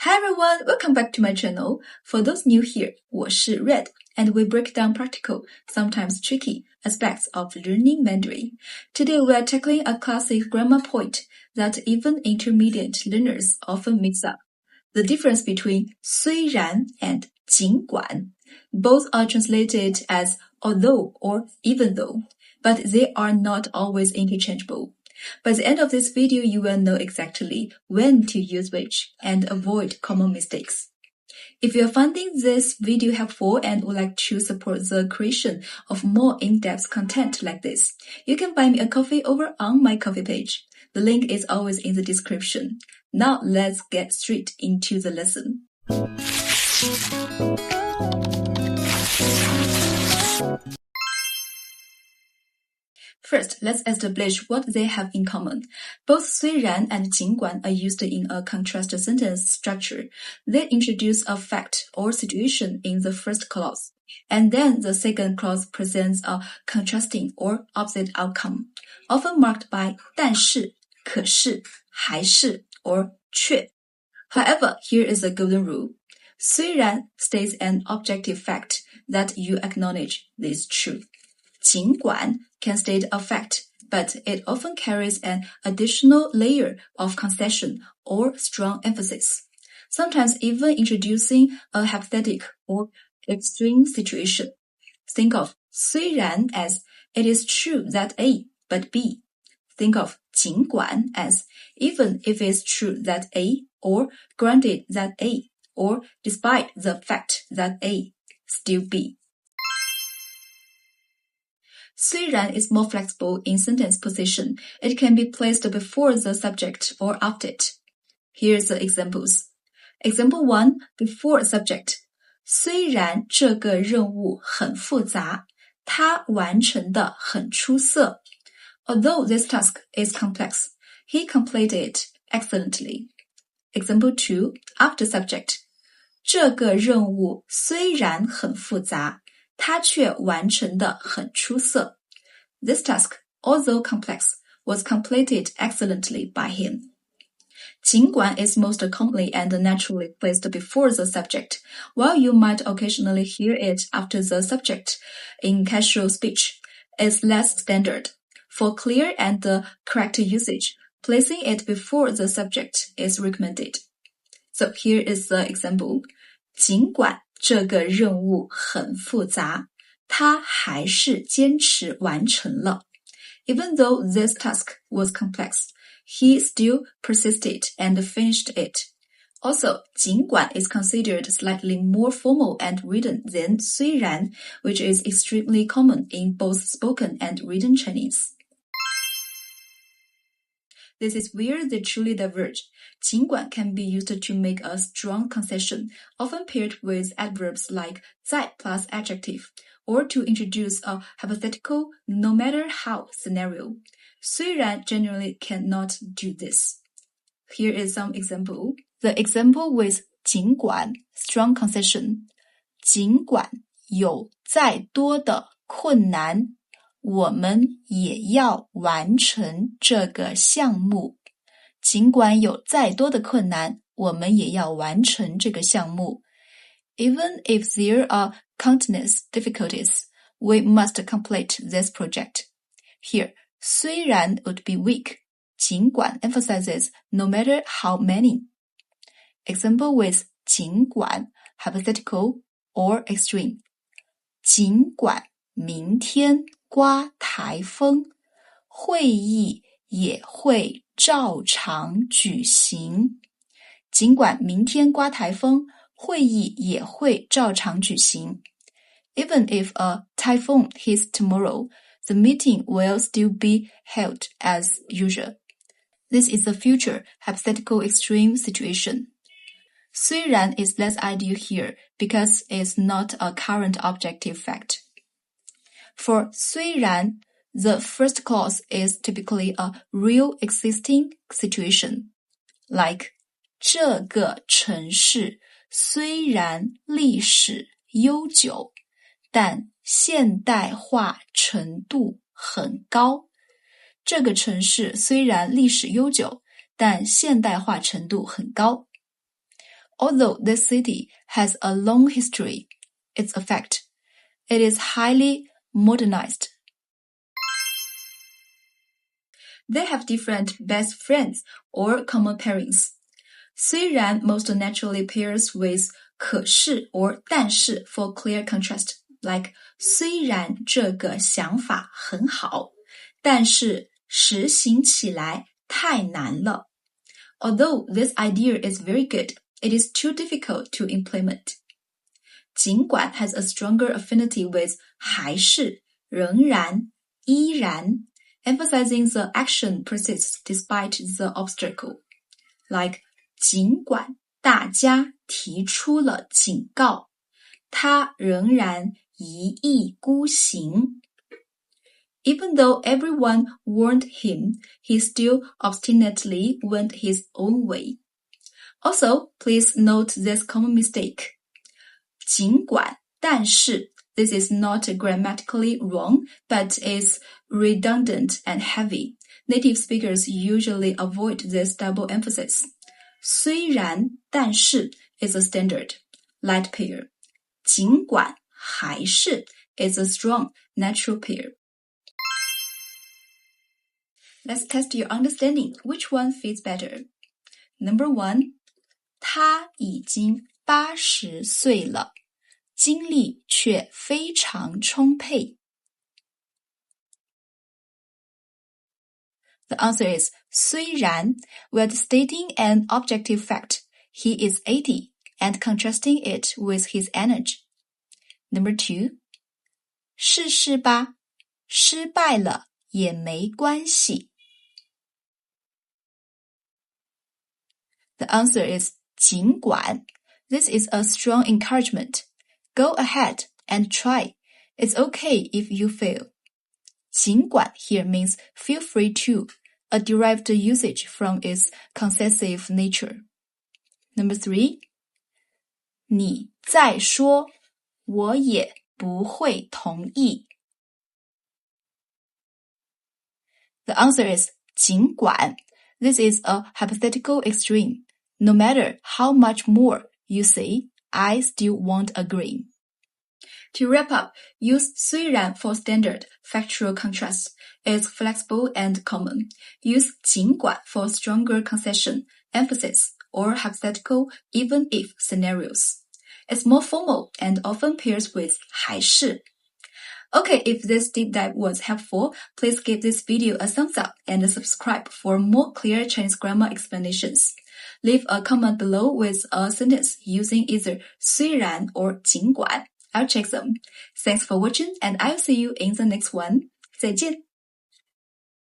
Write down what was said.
Hi everyone, welcome back to my channel. For those new here, 我是 Red, and we break down practical, sometimes tricky, aspects of learning Mandarin. Today we are tackling a classic grammar point that even intermediate learners often mix up. The difference between 虽然 and 尽管. Both are translated as although or even though, but they are not always interchangeable. By the end of this video, you will know exactly when to use which and avoid common mistakes. If you are finding this video helpful and would like to support the creation of more in-depth content like this, you can buy me a coffee over on my coffee page. The link is always in the description. Now let's get straight into the lesson. First, let's establish what they have in common. Both 虽然 and 尽管 are used in a contrast sentence structure. They introduce a fact or situation in the first clause, and then the second clause presents a contrasting or opposite outcome, often marked by 但是, 可是, 还是, or 却. However, here is a golden rule. 虽然 states an objective fact that you acknowledge is true. 尽管 can state a fact, but it often carries an additional layer of concession or strong emphasis, sometimes even introducing a hypothetical or extreme situation. Think of 虽然 as it is true that A, but B. Think of 尽管 as even if it's true that A, or granted that A, or despite the fact that A, still B. 虽然 is more flexible in sentence position. It can be placed before the subject or after it. Here's the examples. Example 1, before subject. 虽然这个任务很复杂，他完成得很出色。Although this task is complex, he completed it excellently. Example 2, after subject. 这个任务虽然很复杂，他却完成得很出色。This task, although complex, was completed excellently by him. 尽管 is most commonly and naturally placed before the subject, while you might occasionally hear it after the subject in casual speech, it's less standard. For clear and correct usage, placing it before the subject is recommended. So here is the example. 尽管这个任务很复杂，他还是坚持完成了。Even though this task was complex, he still persisted and finished it. Also, 尽管 is considered slightly more formal and written than 虽然, which is extremely common in both spoken and written Chinese. This is where they truly diverge. 尽管 can be used to make a strong concession, often paired with adverbs like 在 plus adjective, or to introduce a hypothetical no matter how scenario. 虽然 generally cannot do this. Here is some example. The example with 尽管 strong concession. 尽管有再多的困难，我们也要完成这个项目。尽管有再多的困难，我们也要完成这个项目。Even if there are countless difficulties, we must complete this project. Here, 虽然 would be weak. 尽管 emphasizes no matter how many. Example with 尽管 hypothetical or extreme. 尽管明天刮台风，会议也会照常举行。尽管明天刮台风，会议也会照常举行。Even if a typhoon hits tomorrow, the meeting will still be held as usual. This is a future hypothetical extreme situation. 虽然 is less ideal here because it's not a current objective fact. For 虽然, the first clause is typically a real existing situation, like 这个城市虽然历史悠久，但现代化程度很高。这个城市虽然历史悠久，但现代化程度很高。Although this city has a long history, it's a fact. It is highly modernized. They have different best friends or common pairings. 虽然 most naturally pairs with 可是 or 但是 for clear contrast, like 虽然这个想法很好，但是实行起来太难了。Although this idea is very good, it is too difficult to implement. 尽管 has a stronger affinity with 还是、仍然、依然, emphasizing the action persists despite the obstacle. Like 尽管大家提出了警告，他仍然一意孤行。Even though everyone warned him, he still obstinately went his own way. Also, please note this common mistake. 尽管，但是 this is not grammatically wrong, but is redundant and heavy. Native speakers usually avoid this double emphasis. 虽然，但是 is a standard, light pair. 尽管，还是 is a strong, natural pair. Let's test your understanding. Which one fits better? Number 1. 他已经80岁了，精力却非常充沛。The answer is 虽然 we're stating an objective fact. He is 80 and contrasting it with his energy. Number 2. 试试吧，失败了也没关系。The answer is 尽管. This is a strong encouragement. Go ahead and try. It's okay if you fail. 尽管 here means feel free to, a derived usage from its concessive nature. Number 3. 你再说，我也不会同意。The answer is 尽管. This is a hypothetical extreme. No matter how much more you say, I still won't agree. To wrap up, use 虽然 for standard, factual contrast. It's flexible and common. Use 尽管 for stronger concession, emphasis, or hypothetical even if scenarios. It's more formal and often pairs with 还是. Okay, if this deep dive was helpful, please give this video a thumbs up and subscribe for more clear Chinese grammar explanations. Leave a comment below with a sentence using either 虽然 or 尽管. I'll check them. Thanks for watching and I'll see you in the next one. 再见。